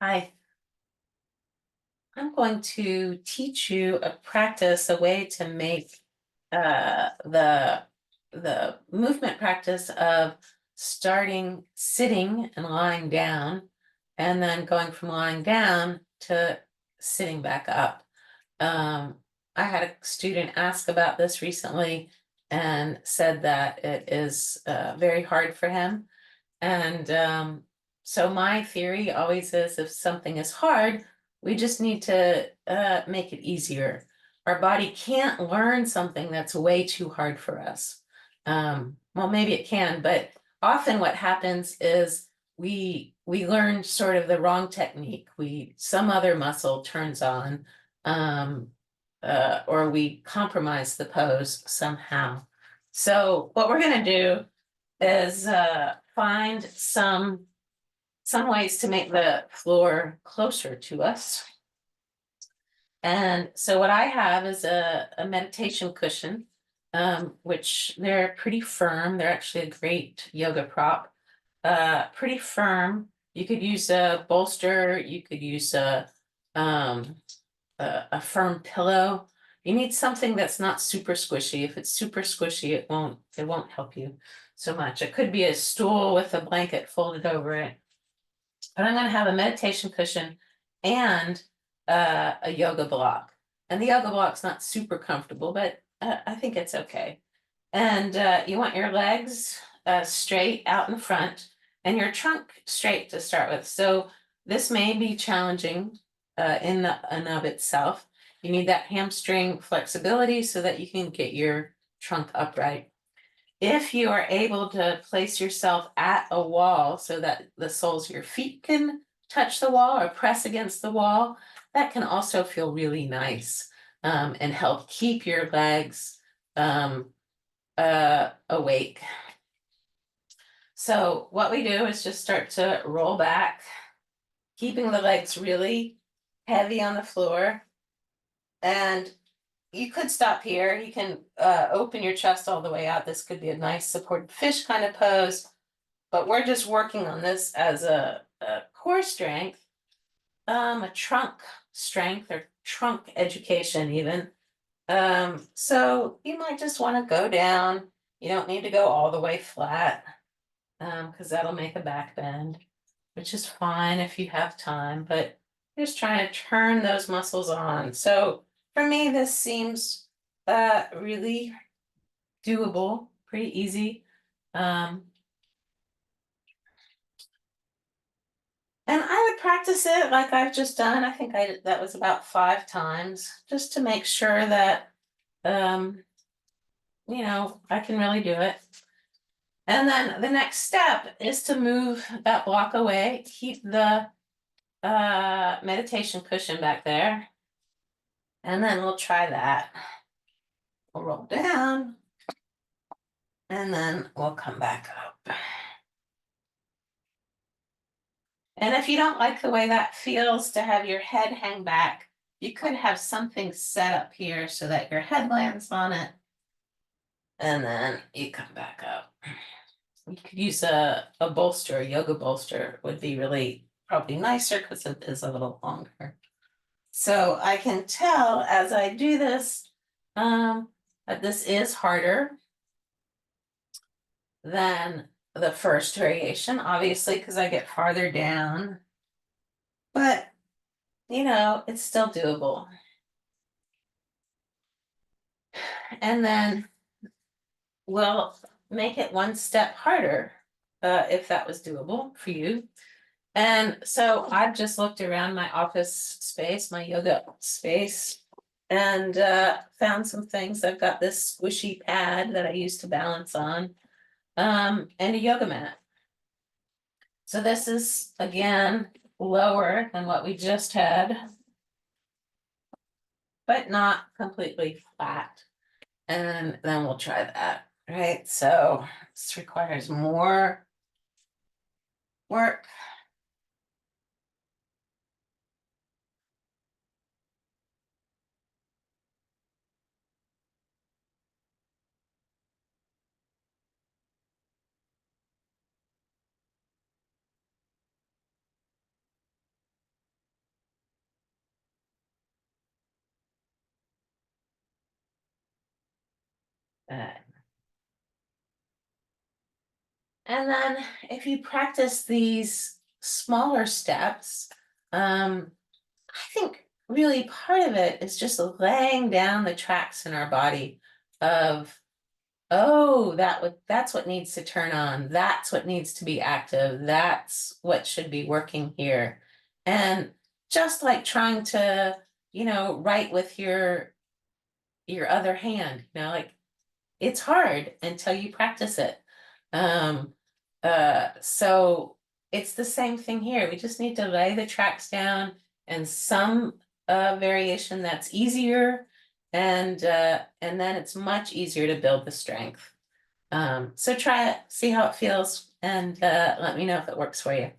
Hi, I'm going to teach you a way to make the movement practice of starting sitting and lying down, and then going from lying down to sitting back up. Um, I had a student ask about this recently and said that it is very hard for him. And so my theory always is if something is hard, we just need to make it easier. Our body can't learn something that's way too hard for us. Well, maybe it can, but often what happens is we learn sort of the wrong technique. Some other muscle turns on, um, or we compromise the pose somehow. So what we're going to do is find some ways to make the floor closer to us. And so what I have is a meditation cushion, which they're pretty firm. They're actually a great yoga prop. Pretty firm. You could use a bolster. You could use um, a firm pillow. You need something that's not super squishy. If it's super squishy, it won't help you so much. It could be a stool with a blanket folded over it. But I'm going to have a meditation cushion and a yoga block. And the yoga block's not super comfortable, but I think it's okay. And you want your legs straight out in front and your trunk straight to start with. So this may be challenging in and of itself. You need that hamstring flexibility so that you can get your trunk upright. If you are able to place yourself at a wall so that the soles of your feet can touch the wall or press against the wall, that can also feel really nice and help keep your legs awake. So what we do is just start to roll back, keeping the legs really heavy on the floor. And you could stop here. You can open your chest all the way out. This could be a nice supported fish kind of pose, but we're just working on this as a core strength, a trunk strength or trunk education even. So you might just want to go down. You don't need to go all the way flat, because that'll make a back bend, which is fine if you have time, but just trying to turn those muscles on. So for me, this seems really doable, pretty easy. And I would practice it like I've just done. I think that was about 5 times, just to make sure that um, I can really do it. And then the next step is to move that block away, keep the meditation cushion back there, and then we'll try that. We'll roll down, and then we'll come back up. And if you don't like the way that feels to have your head hang back, you could have something set up here so that your head lands on it, and then you come back up. You could use a bolster, a yoga bolster would be really probably nicer because it is a little longer. So I can tell as I do this that this is harder than the first variation, obviously, because I get farther down. But, it's still doable. And then we'll make it one step harder if that was doable for you. And so I've just looked around my office space, my yoga space, and found some things. I've got this squishy pad that I use to balance on, and a yoga mat. So this is, again, lower than what we just had, but not completely flat. And then we'll try that, right? So this requires more work. Uh, and then if you practice these smaller steps, I think really part of it is just laying down the tracks in our body of, oh, that's what needs to turn on. That's what needs to be active. That's what should be working here. And just like trying to, write with your other hand, like it's hard until you practice it. Um, so it's the same thing here. We just need to lay the tracks down and some variation that's easier, and then it's much easier to build the strength. So try it, see how it feels, and let me know if it works for you.